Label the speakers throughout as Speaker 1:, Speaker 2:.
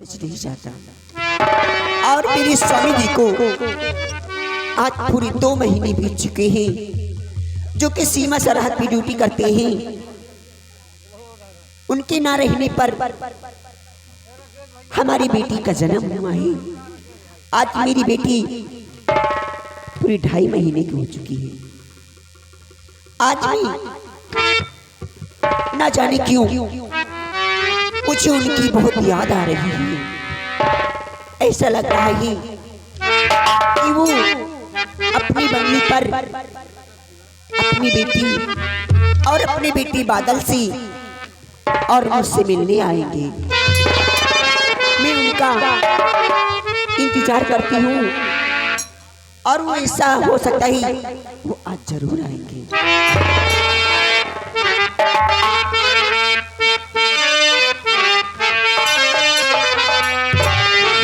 Speaker 1: कुछ नहीं चाहता। और मेरे स्वामी जी को आज पूरी 2 महीने बीत चुके हैं जो कि सीमा सरहद पे ड्यूटी करते हैं। उनके ना रहने पर हमारी बेटी का जन्म हुआ है। आज मेरी बेटी पूरी 2.5 महीने की हो चुकी है। आज भी ना जाने क्यों मुझे उनकी बहुत याद आ रही है। ऐसा लग रहा है कि वो अपनी बंगली पर अपनी बेटी और अपने बेटी बादल से और मुझसे मिलने आएंगे। मैं उनका इंतजार करती हूँ और वो ऐसा हो सकता है वो आज जरूर आएंगे।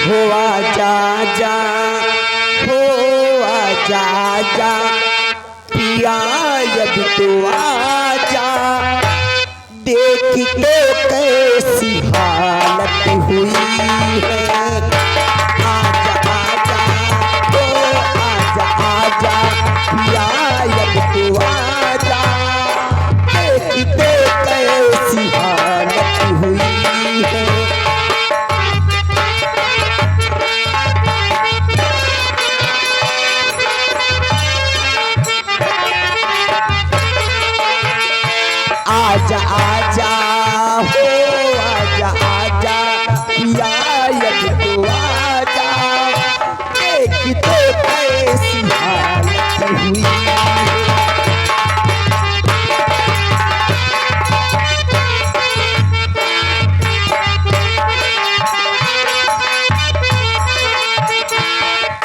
Speaker 1: हो आजा जा, हो आजा जा पिया जब तो आजा, देखते कैसी हालत हुई है। आजा आजा, हो आजा आजा पिया जब तो आजा, देखते कैसी हालत हुई है। आजा आजा, हो आजा आजा पिया जब तो आजा, देखते कैसी हालत हुई है।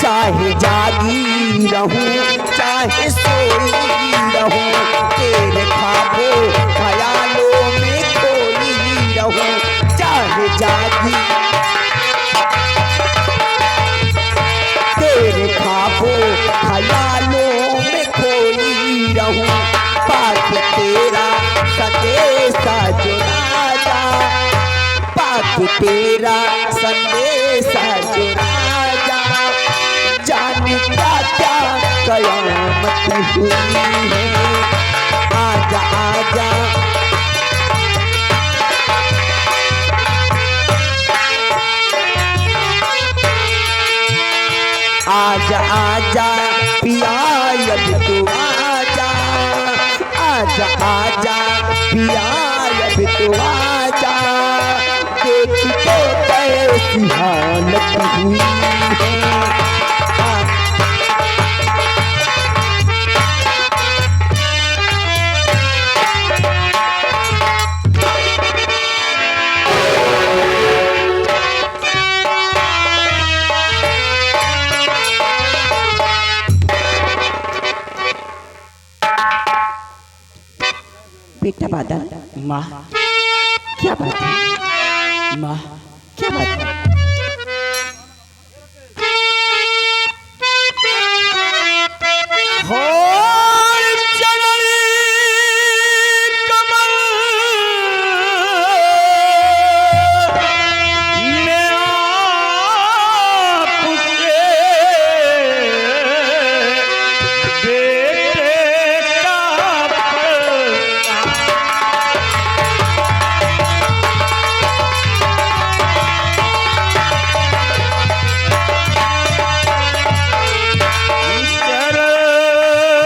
Speaker 1: चाहे जागी रहूं चाहे सोई रहूं, तेरे ख्वाबों ख्यालों में खोई रहूं। चाहे जागी तेरे ख्वाबों ख्यालों में खोई रहूं, पाक तेरा संदेशा जो राजा, पाक तेरा संदेशा जो राजा, जाने क्या क्या कयामत हुई है। आजा आजा, आजा आजा पिया जब तो आजा, आजा आजा पिया जब तो आजा, देखते कैसी हालत हुई है। बेटा बादल,
Speaker 2: माँ
Speaker 1: क्या बात है?
Speaker 2: माँ
Speaker 1: क्या बात है?
Speaker 2: हो चली कमल में आपके बेटे का चरण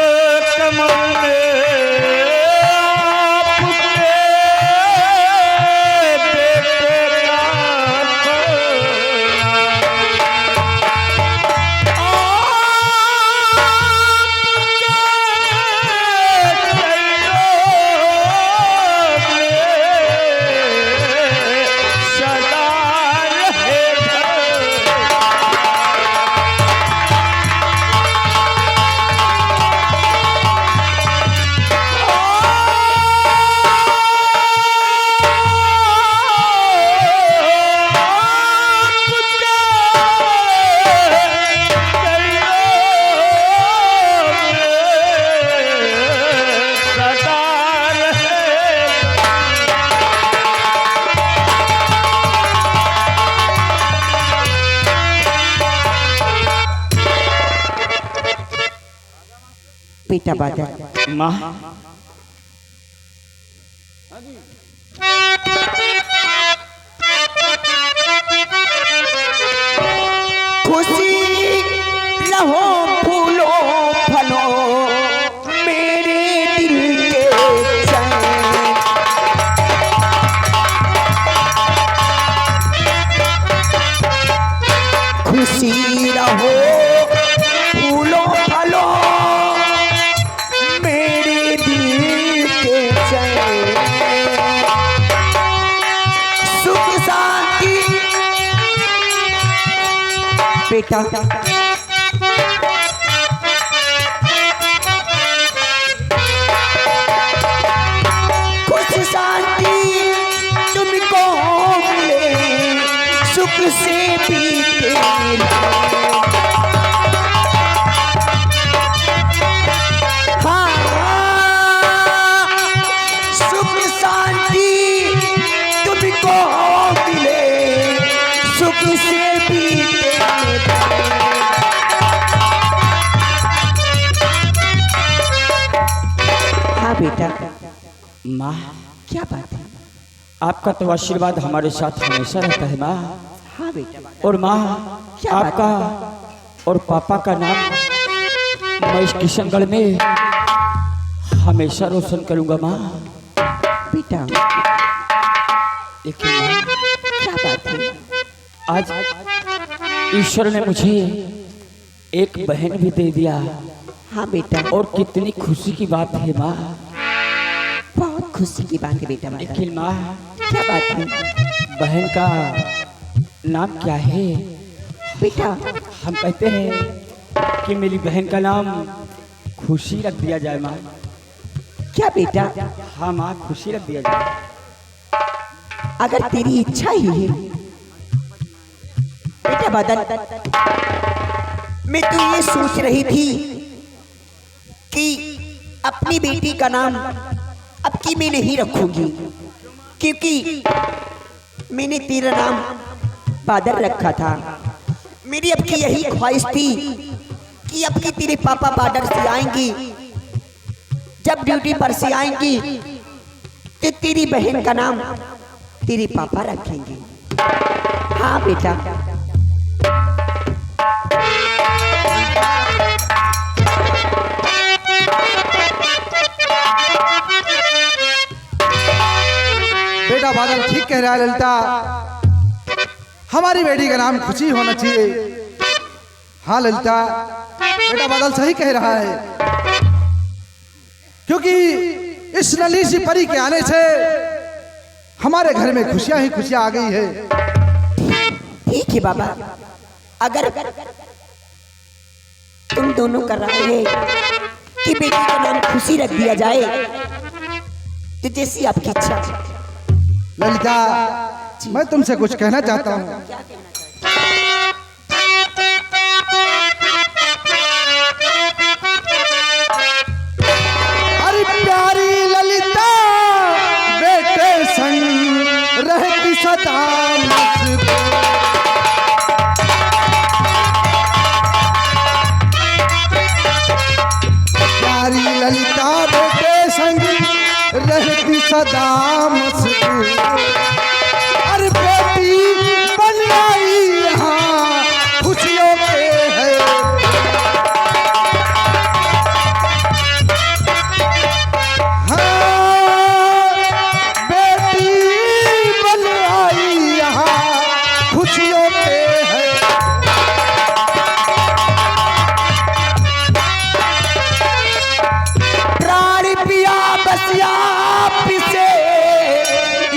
Speaker 1: बेटा बादल,
Speaker 2: माँ
Speaker 1: खुशी रहो फूलो फलो मेरे दिल के चैन। खुशी रहो फूलो फलो मेरे दिल के चैन। सुख शांति बेटा खुश शांति तुमको मिले सुख से बीते। हाँ सुख शांति तुमको मिले सुख से बीते। हाँ बेटा।
Speaker 2: माँ
Speaker 1: क्या बात है?
Speaker 2: आपका तो आशीर्वाद हमारे साथ हमेशा रहता है माँ।
Speaker 1: हाँ बेटा।
Speaker 2: और माँ
Speaker 1: क्या बात
Speaker 2: आपका और पापा का नाम मैं इस किशनगढ़ में हमेशा रोशन करूंगा माँ।
Speaker 1: बेटा
Speaker 2: लेकिन माँ
Speaker 1: क्या बात है?
Speaker 2: आज ईश्वर ने मुझे एक बहन भी दे दिया।
Speaker 1: हाँ बेटा
Speaker 2: और कितनी खुशी की बात है माँ।
Speaker 1: बहुत खुशी की बात है बेटा।
Speaker 2: लेकिन माँ
Speaker 1: क्या बात है?
Speaker 2: बहन का नाम क्या है?
Speaker 1: बेटा
Speaker 2: हम कहते हैं कि मेरी बहन का नाम खुशी रख दिया जाए माँ।
Speaker 1: क्या बेटा?
Speaker 2: हाँ माँ खुशी रख दिया जाए।
Speaker 1: अगर तेरी इच्छा ही है बेटा बादल, मैं तो ये सोच रही थी कि अपनी बेटी का नाम अब की मैं नहीं रखूंगी, क्योंकि मैंने तेरा नाम बादल रखा था। मेरी अब की यही ख्वाहिश थी कि अब की तेरे पापा बादल से आएंगी, जब ड्यूटी पर से आएंगी तो तेरी बहन का नाम तेरे पापा रखेंगे। हाँ बेटा।
Speaker 3: बेटा बादल ठीक कह रहा है ललिता, हमारी बेटी का नाम खुशी होना चाहिए। हाँ ललिता, बेटा बादल सही कह रहा है, क्योंकि इस नली सी परी के आने से हमारे घर में खुशियां ही खुशियां आ गई है।
Speaker 1: ठीक है बाबा, अगर तुम दोनों कर रहे हैं कि बेटी का नाम खुशी रख दिया जाए तो जैसी आपकी इच्छा।
Speaker 3: ललिता मैं तुमसे कुछ कहना चाहता हूँ। अरे प्यारी ललिता बेटे संग रहती सदा मस्त। प्यारी ललिता बेटे संग रहती सदा मस्त। अरे बेटी बन आई यहाँ खुशियों के है। हाँ बेटी बन आई यहाँ खुशियों के है।
Speaker 1: प्राण पिया बसिया पिसे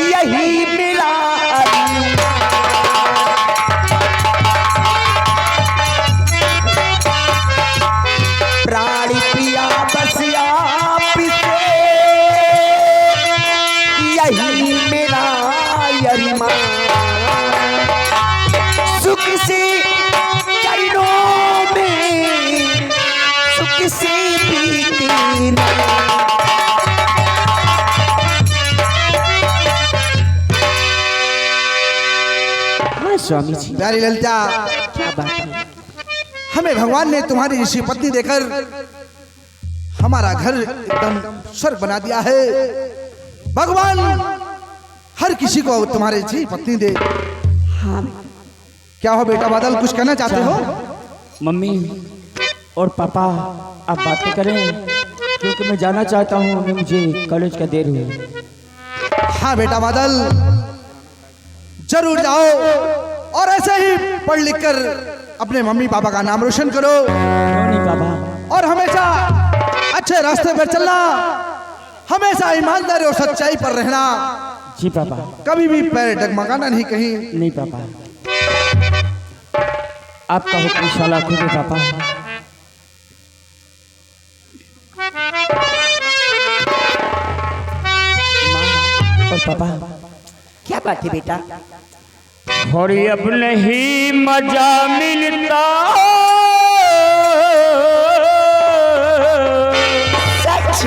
Speaker 1: यही मिला। प्राण पिया बसिया पिसे यही मिला यरिमा। सुख से चरणों में सुख से बीती स्वामी जी।
Speaker 3: प्यारी ललिता
Speaker 1: क्या बात है?
Speaker 3: हमें भगवान ने तुम्हारी ऋषि पत्नी देकर हमारा घर एकदम स्वर्ग बना दिया है। भगवान हर किसी को तुम्हारे जी पत्नी दे।
Speaker 1: हाँ
Speaker 3: क्या हो बेटा बादल, कुछ कहना चाहते हो?
Speaker 2: मम्मी और पापा आप बातें करें, क्योंकि मैं जाना चाहता हूँ, उन्हें मुझे कॉलेज का देर हुई।
Speaker 3: हाँ बेटा बादल, जरूर जाओ और ऐसे ही पढ़ लिख कर अपने मम्मी पापा का नाम रोशन करो।
Speaker 2: क्यों नहीं पापा?
Speaker 3: और हमेशा अच्छे रास्ते पर चलना, हमेशा ईमानदारी और सच्चाई पर रहना।
Speaker 2: जी पापा।
Speaker 3: कभी भी पैर डगमगाना नहीं कहीं।
Speaker 2: नहीं पापा, आपका हुक्म शाला खुद है पापा। माँ और पापा,
Speaker 1: क्या बात है बेटा?
Speaker 2: और अब नहीं मजा मिलता,
Speaker 1: सच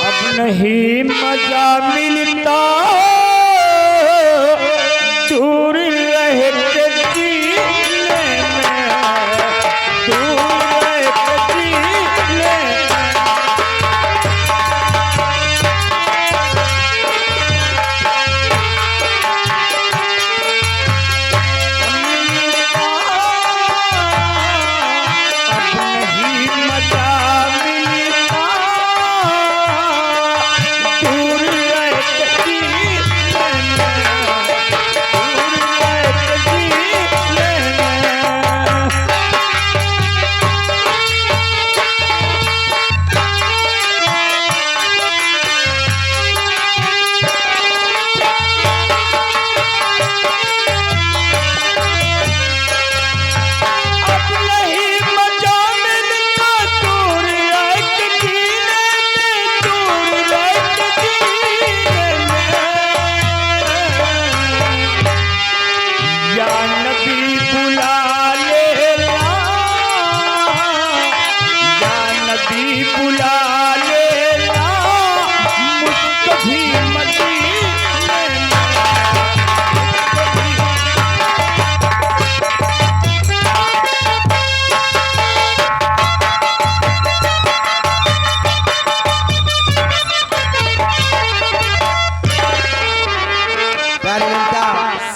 Speaker 2: अब नहीं मजा मिलता, दूर रह के जीने में, दूर रह के जीने में।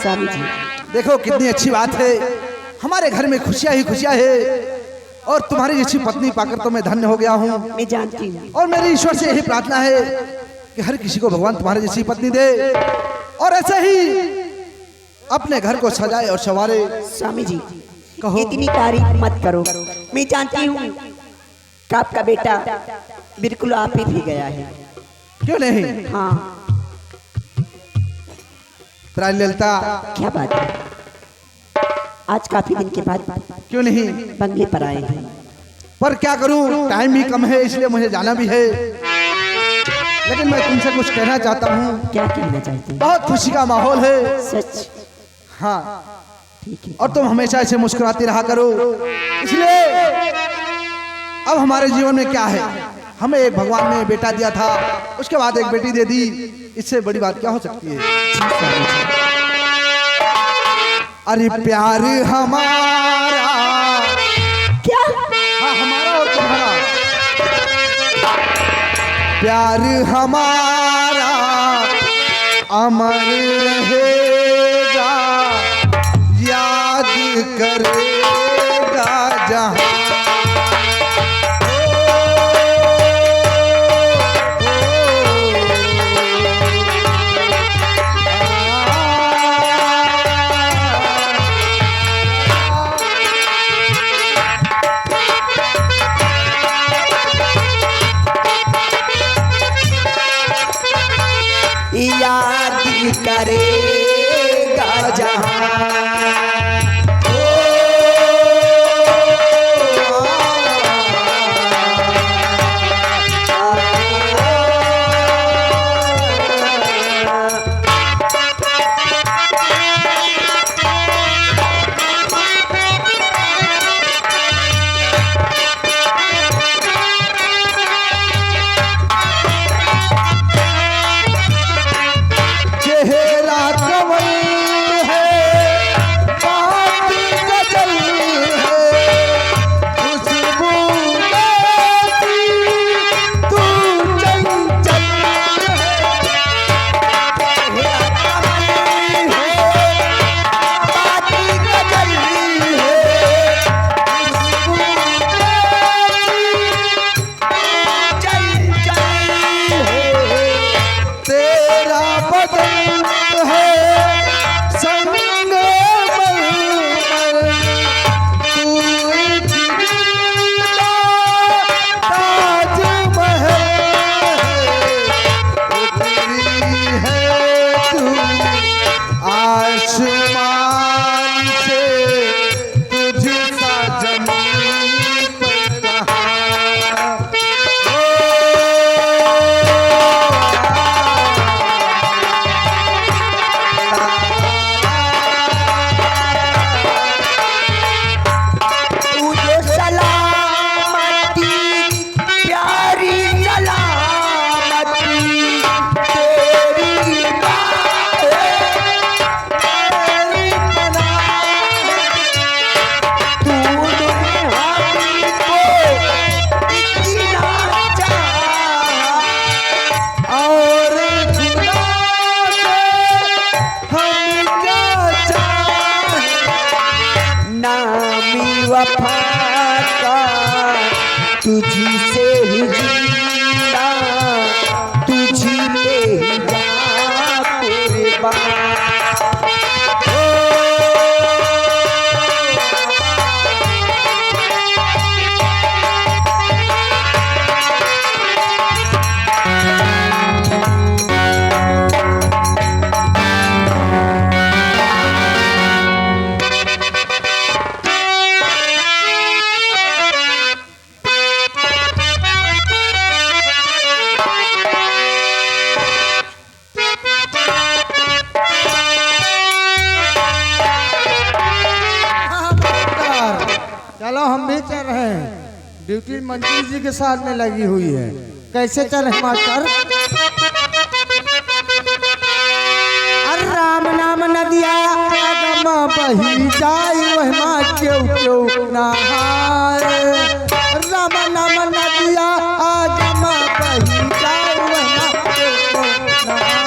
Speaker 1: स्वामी जी,
Speaker 3: देखो कितनी अच्छी बात है, हमारे घर में खुशियां ही खुशियां है। और तुम्हारी जैसी पत्नी पाकर तो मैं धन्य हो गया हूँ।
Speaker 1: मैं जानती हूँ।
Speaker 3: और मेरी ईश्वर से यही प्रार्थना है कि हर किसी को भगवान तुम्हारे जैसी पत्नी दे और ऐसे ही अपने घर को सजाए और संवारे।
Speaker 1: स्वामी जी,
Speaker 3: कहो।
Speaker 1: इतनी तारीफ मत करो। मैं जानती हूँ कि आपका बेटा बिल्कुल आप ही गया है।
Speaker 3: क्यों नहीं?
Speaker 1: हाँ,
Speaker 3: ललिता,
Speaker 1: क्या बात है? आज काफी दिन के बाद
Speaker 3: क्यों नहीं?
Speaker 1: बंगले पर आए हैं।
Speaker 3: पर क्या करूं, टाइम भी कम है, इसलिए मुझे जाना भी है। लेकिन मैं तुमसे कुछ कहना चाहता हूँ।
Speaker 1: क्या कहना चाहते हैं?
Speaker 3: बहुत खुशी का माहौल है।
Speaker 1: सच?
Speaker 3: हाँ,
Speaker 1: ठीक है।
Speaker 3: और तुम हमेशा ऐसे मुस्कुराती रहा करो। इसलिए अब हमारे जीवन में क्या है, हमें एक भगवान ने बेटा दिया था, उसके बाद एक बेटी दे दी। इससे बड़ी बात क्या हो सकती है? अरे प्यार हमारा,
Speaker 1: क्या?
Speaker 3: हाँ हमारा और तुम्हारा प्यार हमारा अमर रहेगा, याद करेगा जहां।
Speaker 1: याद करेगा जहां। नामी वफा का तुझी से ही जिंदा तुझी पे ही जा कुर्बान।
Speaker 4: चलो हम भी चल रहे हैं, ड्यूटी मंत्री जी के साथ में लगी हुई है। कैसे चले मास्टर? अरे राम नाम नदिया अगम बही जाई वहमा क्यों क्यों नहाए। राम नाम नदिया अगम बही जाई वहमा क्यों क्यों नहाए।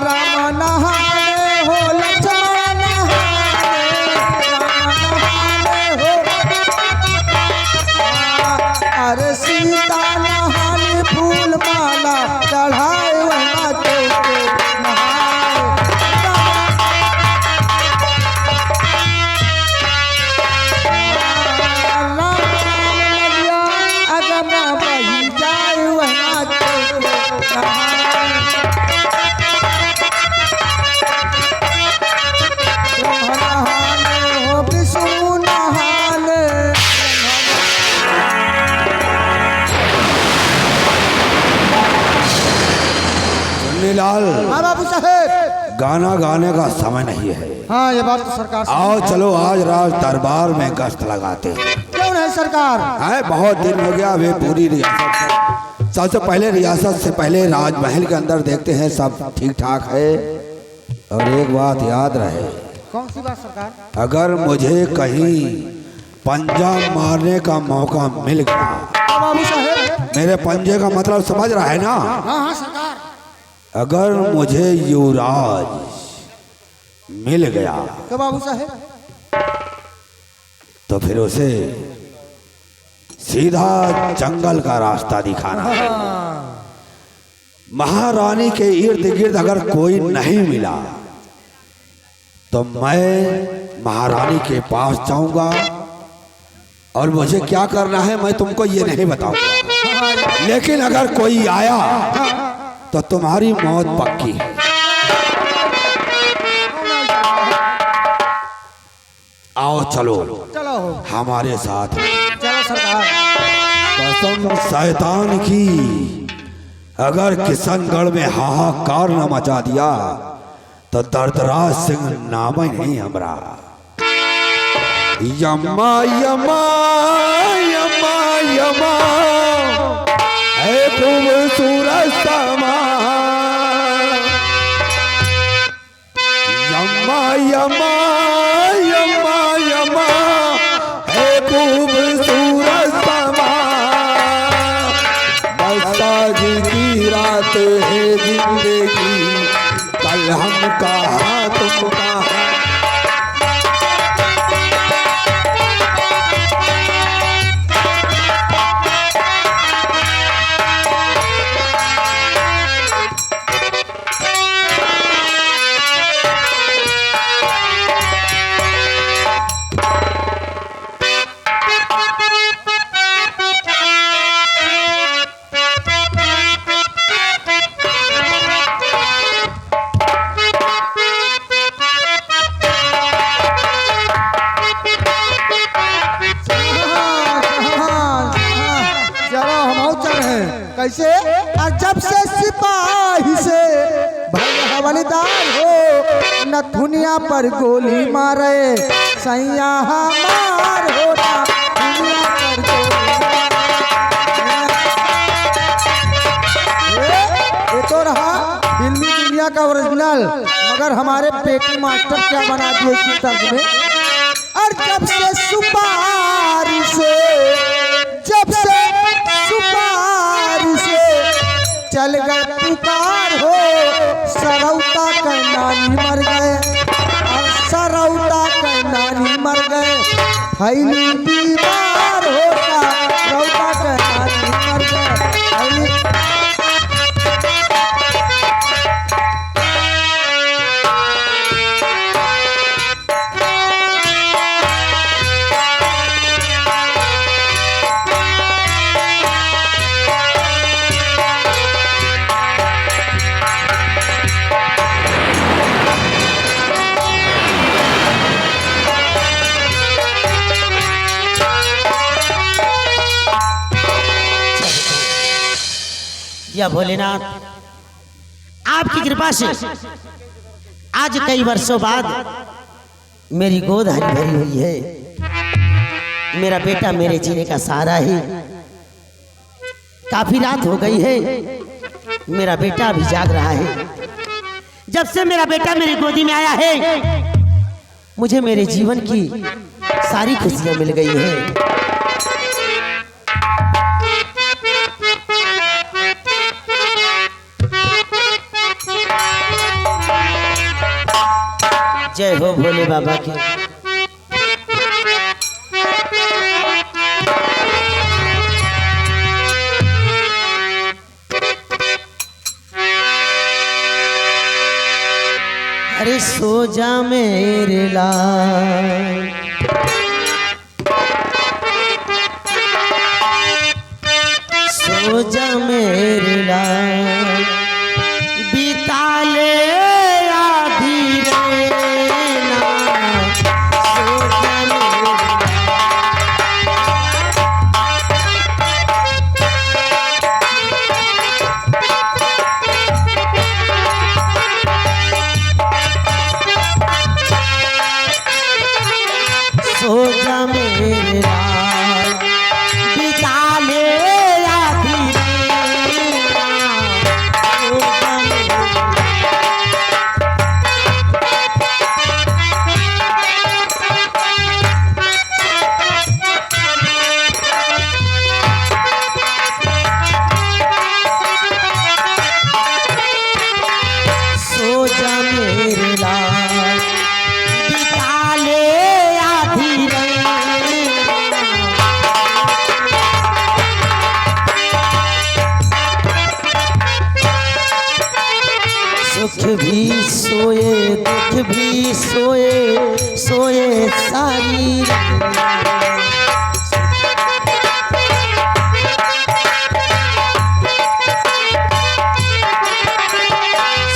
Speaker 4: राम नहाने हो लक्ष्मण नहाने, राम नहाने हो। अरे सीता नहाने फूल माला चढ़ाए वहाँ के नहाए। राम नाम नदिया अगम बही जाए वहाँ के नहाए।
Speaker 5: लाल,
Speaker 4: हाँ बाबू साहेब,
Speaker 5: गाना गाने का समय नहीं है।
Speaker 4: हाँ ये बात तो सरकार
Speaker 5: आओ चलो आज राज दरबार में गश्त लगाते हैं।
Speaker 4: क्यों नहीं सरकार?
Speaker 5: है बहुत दिन हो गया वे पूरी रियासत सबसे पहले रियासत से पहले राजमहल के अंदर देखते हैं सब ठीक ठाक है। और एक बात याद रहे,
Speaker 4: कौन सी बात सरकार?
Speaker 5: अगर मुझे कहीं पंजा मारने का मौका मिल गया,
Speaker 4: बाबू साहेब,
Speaker 5: मेरे पंजे का मतलब समझ रहा है ना?
Speaker 4: हाँ हाँ सरकार।
Speaker 5: अगर मुझे युवराज मिल गया
Speaker 4: तो बाबू साहेब,
Speaker 5: तो फिर उसे सीधा जंगल का रास्ता दिखाना है। महारानी के इर्द गिर्द अगर कोई नहीं मिला तो मैं महारानी के पास जाऊंगा और मुझे क्या करना है मैं तुमको ये नहीं बताऊंगा। लेकिन अगर कोई आया तो तुम्हारी मौत पक्की है। आओ चलो
Speaker 4: चलो
Speaker 5: हमारे साथ।
Speaker 4: चलो सरकार।
Speaker 5: कसम शैतान की, अगर किशनगढ़ में हाहाकार न मचा दिया तो दर्दराज सिंह नाम ही नहीं हमरा। यमा यमा यमा यमा है खूबसूरत समा। यमा यमा यमा यमा है खूबसूरत समा। बस आज की रात है जिंदगी, कल हम कहाँ तुम कहाँ।
Speaker 4: कैसे? और जब से सिपाही से भले हवलदार हो, न दुनिया पर गोली मारे सैया हमार हो, न दुनिया पर गोली। ये तो रहा दिल्ली दुनिया का ओरिजिनल, मगर हमारे पेटी मास्टर क्या बना दिए इस तर्ज में। और जब से सुपारी से, जब से सुपारी से चल गए पुकार हो, सरौता के नानी मर गए, और सरौता के नानी मर गए, थैली बीमार होता, सरौता के नानी मर गए, थैली
Speaker 6: या भोलेनाथ, आपकी कृपा से आज कई वर्षों बाद मेरी गोद हरी भरी हुई है। मेरा बेटा मेरे जीने का सहारा है। काफी रात हो गई है, मेरा बेटा अभी जाग रहा है। जब से मेरा बेटा मेरी गोदी में आया है, मुझे मेरे जीवन की सारी खुशियां मिल गई है। जय हो भोले बाबा की। अरे सो जा मेरे लाल, सो जा मेरे लाल, बिता ले आधी रैना, सो जा मेरे सो जा मेरे लाल, बिता ले आधी रैना, सो जा मेरे सो जा मेरे लाल, बिता ले आधी रैना। सुख भी सोए दुख भी सोए, सोए सारी रैना।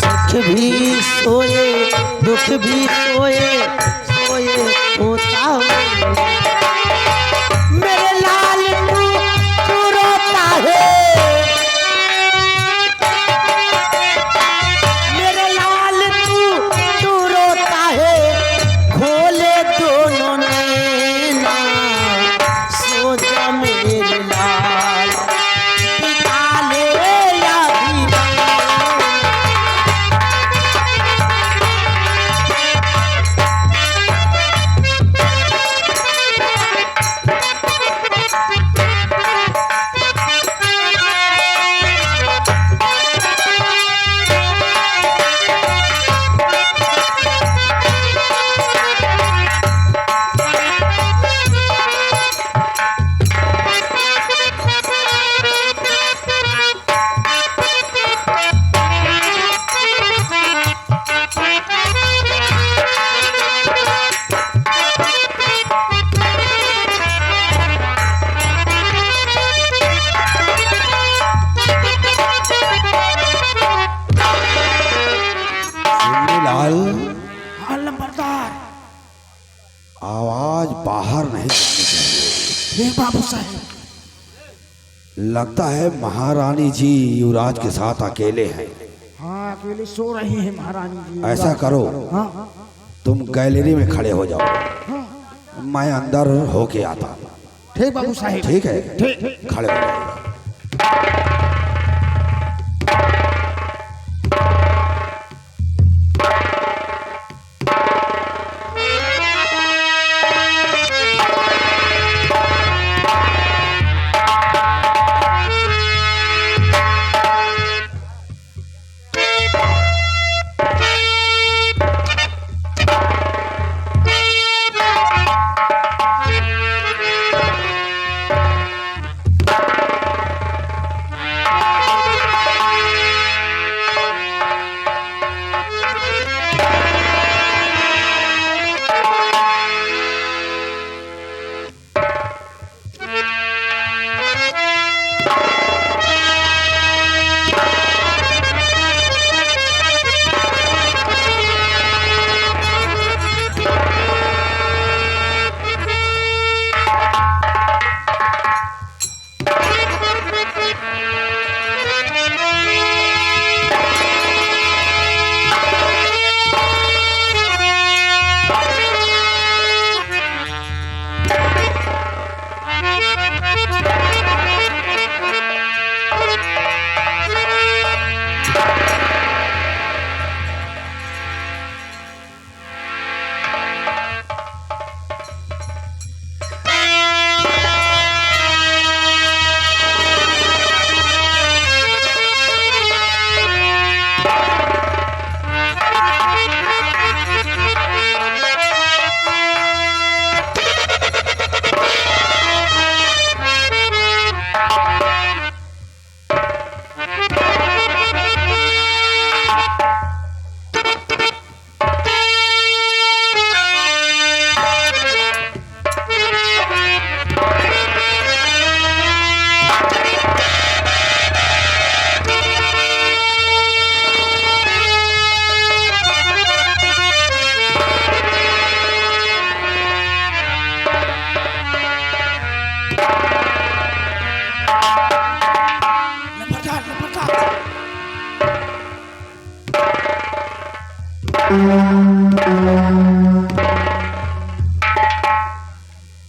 Speaker 6: सुख भी सोए दुख भी सोए, सोए होता हूँ। मेरे लाल तू रोता है, मेरे लाल तू रोता है, खोले दोनों नैना, सो जा मेरे लाल, बिता ले आधी रैना।
Speaker 5: लाल, आवाज बाहर नहीं जानी चाहिए।
Speaker 4: बाबू साहब,
Speaker 5: लगता है महारानी जी युवराज के साथ अकेले हैं।
Speaker 4: हाँ अकेले सो रही है महारानी जी।
Speaker 5: ऐसा करो,
Speaker 4: हाँ
Speaker 5: तुम गैलरी में खड़े हो जाओ, मैं अंदर होके आता हूँ।
Speaker 4: ठीक बाबू साहब।
Speaker 5: ठीक है, खड़े हो जाओ।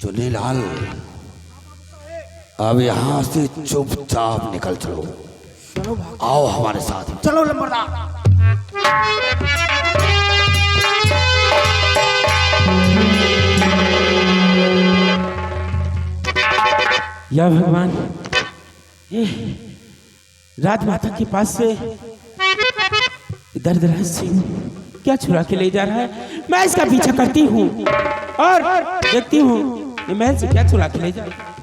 Speaker 5: चुन्नीलाल, अब यहाँ से चुपचाप निकल चलो। आओ हमारे साथ।
Speaker 4: चलो लंबरदार।
Speaker 2: या भगवान, ये राजमाता के पास से दर्दनाक सिंह क्या छुरा के ले जा रहा है। मैं इसका पीछा करती हूँ और देखती हूँ ये महल से क्या छुरा के ले जा रहा है।